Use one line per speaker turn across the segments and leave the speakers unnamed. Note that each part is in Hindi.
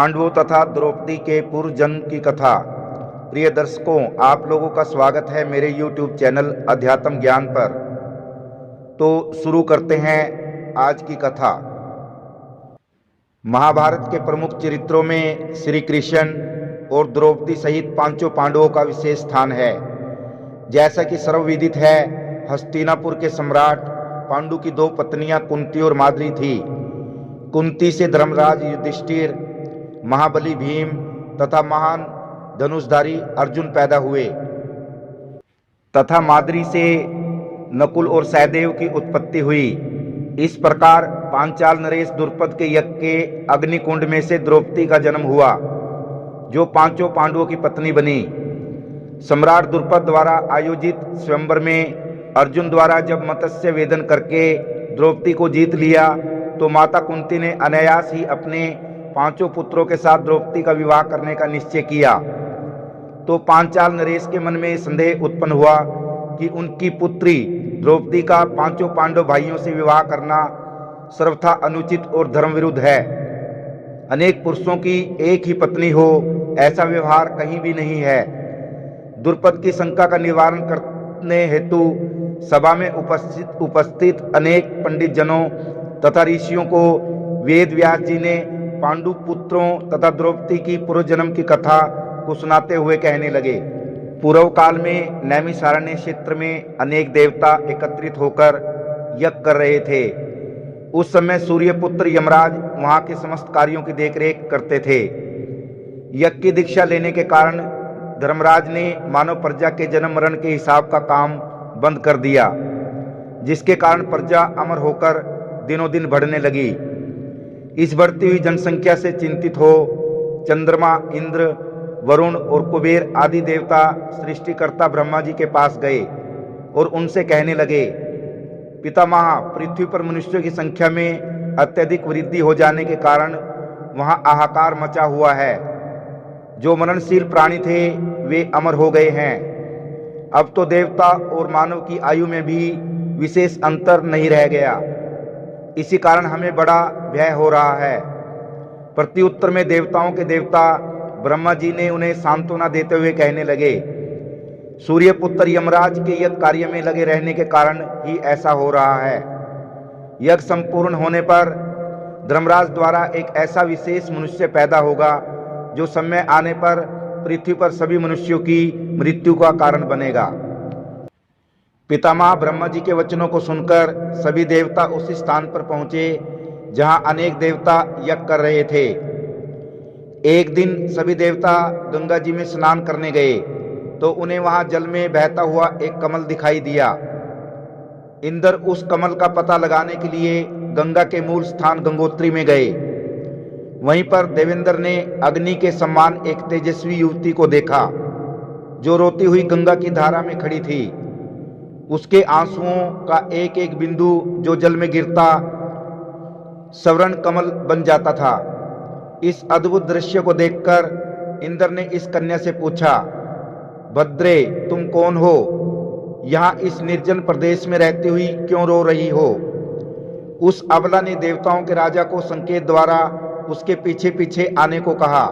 पांडवों तथा द्रौपदी के पूर्व जन्म की कथा। प्रिय दर्शकों, आप लोगों का स्वागत है मेरे YouTube चैनल अध्यात्म ज्ञान पर। तो शुरू करते हैं आज की कथा। महाभारत के प्रमुख चरित्रों में श्री कृष्ण और द्रौपदी सहित पांचों पांडवों का विशेष स्थान है। जैसा कि सर्वविदित है, हस्तिनापुर के सम्राट पांडु की दो पत्नियां कुंती और माद्री थी। कुंती से धर्मराज युधिष्ठिर, महाबली भीम तथा महान धनुषधारी अर्जुन पैदा हुए तथा माद्री से नकुल और सहदेव की उत्पत्ति हुई। इस प्रकार पांचाल नरेश द्रुपद के यज्ञ के अग्निकुंड में से द्रौपदी का जन्म हुआ, जो पांचों पांडवों की पत्नी बनी। सम्राट द्रुपद द्वारा आयोजित स्वयंवर में अर्जुन द्वारा जब मत्स्य वेदन करके द्रौपदी को जीत लिया, तो माता कुंती ने अनायास ही अपने पांचों पुत्रों के साथ द्रौपदी का विवाह करने का निश्चय किया। तो पांचाल नरेश के मन में संदेह उत्पन्न हुआ कि उनकी पुत्री द्रौपदी का पांचों पांडव भाइयों से विवाह करना सर्वथा अनुचित और धर्म विरुद्ध है। अनेक पुरुषों की एक ही पत्नी हो, ऐसा व्यवहार कहीं भी नहीं है। द्रुपद की शंका का निवारण करने हेतु सभा में उपस्थित अनेक पंडित जनों तथा ऋषियों को वेद व्यास जी ने पांडु पुत्रों तथा द्रौपदी की पूर्व जन्म की कथा को सुनाते हुए कहने लगे। पूर्व काल में नैमिषारण्य क्षेत्र में अनेक देवता एकत्रित होकर यज्ञ कर रहे थे। उस समय सूर्यपुत्र यमराज वहां के समस्त कार्यों की देखरेख करते थे। यज्ञ की दीक्षा लेने के कारण धर्मराज ने मानव प्रजा के जन्म मरण के हिसाब का काम बंद कर दिया, जिसके कारण प्रजा अमर होकर दिनों दिन बढ़ने लगी। इस बढ़ती हुई जनसंख्या से चिंतित हो चंद्रमा, इंद्र, वरुण और कुबेर आदि देवता सृष्टिकर्ता ब्रह्मा जी के पास गए और उनसे कहने लगे, पितामह, पृथ्वी पर मनुष्यों की संख्या में अत्यधिक वृद्धि हो जाने के कारण वहां हाहाकार मचा हुआ है। जो मरणशील प्राणी थे वे अमर हो गए हैं। अब तो देवता और मानव की आयु में भी विशेष अंतर नहीं रह गया। इसी कारण हमें बड़ा भय हो रहा है। प्रत्युत्तर में देवताओं के देवता ब्रह्मा जी ने उन्हें सांत्वना देते हुए कहने लगे, सूर्यपुत्र यमराज के यज्ञ कार्य में लगे रहने के कारण ही ऐसा हो रहा है। यज्ञ संपूर्ण होने पर धर्मराज द्वारा एक ऐसा विशेष मनुष्य पैदा होगा, जो समय आने पर पृथ्वी पर सभी मनुष्यों की मृत्यु का कारण बनेगा। पितामह ब्रह्मा जी के वचनों को सुनकर सभी देवता उस स्थान पर पहुंचे जहां अनेक देवता यज्ञ कर रहे थे। एक दिन सभी देवता गंगा जी में स्नान करने गए, तो उन्हें वहां जल में बहता हुआ एक कमल दिखाई दिया। इंद्र उस कमल का पता लगाने के लिए गंगा के मूल स्थान गंगोत्री में गए। वहीं पर देवेंद्र ने अग्नि के समान एक तेजस्वी युवती को देखा, जो रोती हुई गंगा की धारा में खड़ी थी। उसके आंसुओं का एक एक बिंदु जो जल में गिरता स्वर्ण कमल बन जाता था। इस अद्भुत दृश्य को देखकर इंद्र ने इस कन्या से पूछा, भद्रे, तुम कौन हो? यहाँ इस निर्जन प्रदेश में रहती हुई क्यों रो रही हो? उस अबला ने देवताओं के राजा को संकेत द्वारा उसके पीछे पीछे आने को कहा।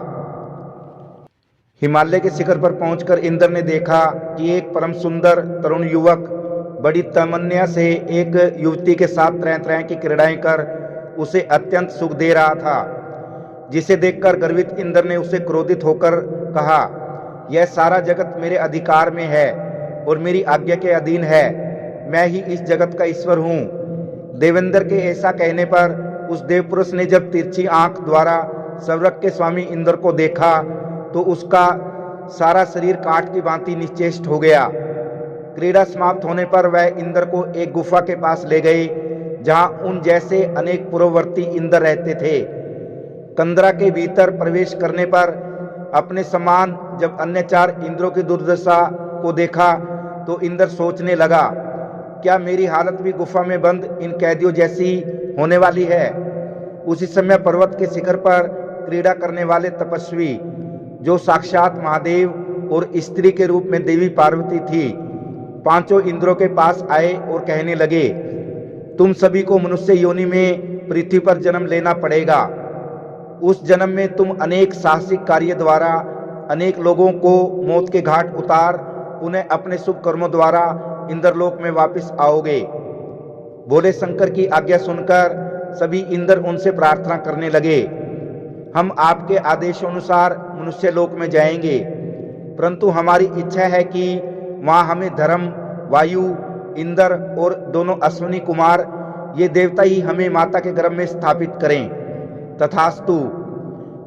हिमालय के शिखर पर पहुंचकर इंद्र ने देखा कि एक परम सुंदर तरुण युवक बड़ी तमन्ना से एक युवती के साथ तरह तरह की क्रीड़ाएं कर उसे अत्यंत सुख दे रहा था, जिसे देखकर गर्वित इंद्र ने उसे क्रोधित होकर कहा, यह सारा जगत मेरे अधिकार में है और मेरी आज्ञा के अधीन है। मैं ही इस जगत का ईश्वर हूँ। देवेंद्र के ऐसा कहने पर उस देवपुरुष ने जब तिरछी आंख द्वारा स्वर्ग के स्वामी इंद्र को देखा, तो उसका सारा शरीर काठ की भांति निश्चेष्ट हो गया। क्रीड़ा समाप्त होने पर वह इंद्र को एक गुफा के पास ले गए, जहां उन जैसे अनेक पूर्ववर्ती इंद्र रहते थे। कंदरा के भीतर प्रवेश करने पर अपने समान जब अन्य चार इंद्रों की दुर्दशा को देखा, तो इंद्र सोचने लगा, क्या मेरी हालत भी गुफा में बंद इन कैदियों जैसी होने वाली है? उसी समय पर्वत के शिखर पर क्रीड़ा करने वाले तपस्वी, जो साक्षात महादेव और स्त्री के रूप में देवी पार्वती थी, पांचों इंद्रों के पास आए और कहने लगे, तुम सभी को मनुष्य योनि में पृथ्वी पर जन्म लेना पड़ेगा। उस जन्म में तुम अनेक साहसिक कार्य द्वारा अनेक लोगों को मौत के घाट उतार उन्हें अपने शुभ कर्मों द्वारा इंद्रलोक में वापस आओगे। भोले शंकर की आज्ञा सुनकर सभी इंद्र उनसे प्रार्थना करने लगे, हम आपके आदेशानुसार मनुष्य लोक में जाएंगे, परंतु हमारी इच्छा है कि वहाँ हमें धर्म, वायु, इंद्र और दोनों अश्विनी कुमार ये देवता ही हमें माता के गर्भ में स्थापित करें। तथास्तु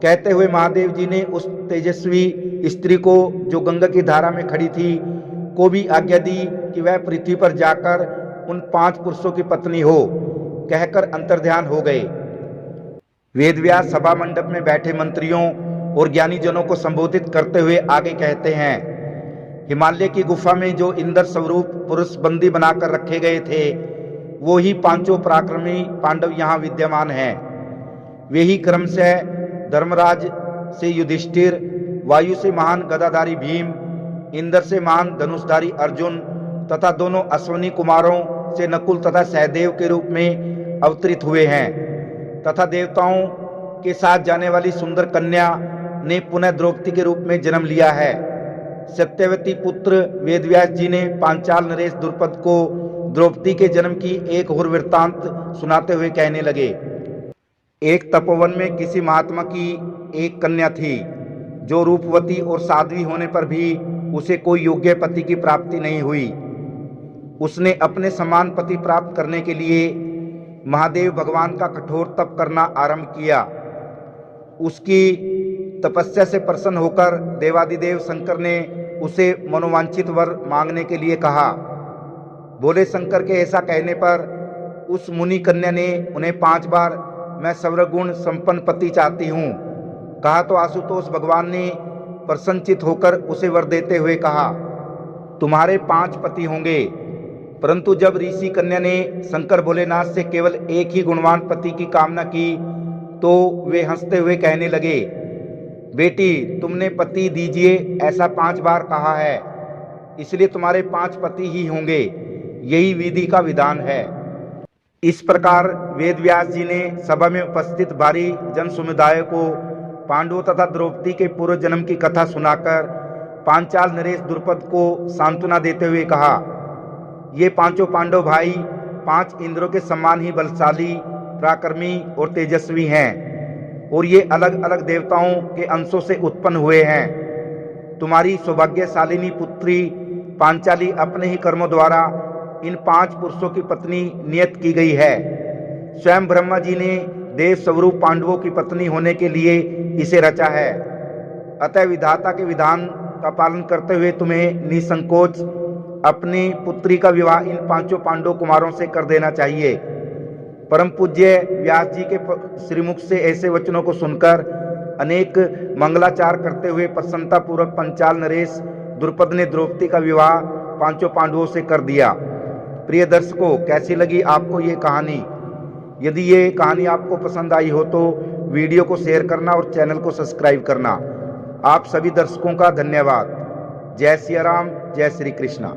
कहते हुए महादेव जी ने उस तेजस्वी स्त्री को, जो गंगा की धारा में खड़ी थी, को भी आज्ञा दी कि वह पृथ्वी पर जाकर उन 5 पुरुषों की पत्नी हो, कहकर अंतर्ध्यान हो गए। वेदव्यास सभा मंडप में बैठे मंत्रियों और ज्ञानी जनों को संबोधित करते हुए आगे कहते हैं, हिमालय की गुफा में जो इंद्र स्वरूप पुरुष बंदी बनाकर रखे गए थे, वो ही 5 पराक्रमी पांडव यहाँ विद्यमान हैं। वे ही क्रमशः धर्मराज से युधिष्ठिर, वायु से महान गदाधारी भीम, इंद्र से महान धनुषधारी अर्जुन तथा दोनों अश्विनी कुमारों से नकुल तथा सहदेव के रूप में अवतरित हुए हैं, तथा देवताओं के साथ जाने वाली सुंदर कन्या ने पुनः द्रौपदी के रूप में जन्म लिया है। सत्यवती पुत्र वेदव्यास जी ने पांचाल नरेश द्रुपद को द्रौपदी के जन्म की एक और वृत्तांत सुनाते हुए कहने लगे, एक तपोवन में किसी महात्मा की एक कन्या थी, जो रूपवती और साध्वी होने पर भी उसे कोई योग्य पति की प्राप्ति नहीं हुई। उसने अपने समान पति प्राप्त करने के लिए महादेव भगवान का कठोर तप करना आरंभ किया। उसकी तपस्या से प्रसन्न होकर देवादिदेव शंकर ने उसे मनोवांछित वर मांगने के लिए कहा। भोले शंकर के ऐसा कहने पर उस मुनि कन्या ने उन्हें 5 बार मैं सर्वगुण संपन्न पति चाहती हूँ कहा, तो आशुतोष भगवान ने प्रसन्नचित होकर उसे वर देते हुए कहा, तुम्हारे 5 पति होंगे। परंतु जब ऋषि कन्या ने शंकर भोलेनाथ से केवल एक ही गुणवान पति की कामना की, तो वे हंसते हुए कहने लगे, बेटी तुमने पति दीजिए ऐसा 5 बार कहा है, इसलिए तुम्हारे 5 पति ही होंगे, यही विधि का विधान है। इस प्रकार वेदव्यास जी ने सभा में उपस्थित भारी जन समुदाय को पांडवों तथा द्रौपदी के पूर्व जन्म की कथा सुनाकर पांचाल नरेश द्रुपद को सांत्वना देते हुए कहा, ये 5 पांडव भाई 5 इंद्रों के समान ही बलशाली, पराक्रमी और तेजस्वी हैं, और ये अलग अलग देवताओं के अंशों से उत्पन्न हुए हैं। तुम्हारी सौभाग्यशालिनी पुत्री पांचाली अपने ही कर्मों द्वारा इन 5 पुरुषों की पत्नी नियत की गई है। स्वयं ब्रह्मा जी ने देव स्वरूप पांडवों की पत्नी होने के लिए इसे रचा है। अतः विधाता के विधान का पालन करते हुए तुम्हें निसंकोच अपनी पुत्री का विवाह इन 5 पांडव कुमारों से कर देना चाहिए। परम पूज्य व्यास जी के श्रीमुख से ऐसे वचनों को सुनकर अनेक मंगलाचार करते हुए प्रसन्नता पूर्वक पंचाल नरेश द्रुपद ने द्रौपदी का विवाह 5 पांडवों से कर दिया। प्रिय दर्शकों, कैसी लगी आपको ये कहानी? यदि ये कहानी आपको पसंद आई हो तो वीडियो को शेयर करना और चैनल को सब्सक्राइब करना। आप सभी दर्शकों का धन्यवाद। जय सिया राम, जय श्री कृष्णा।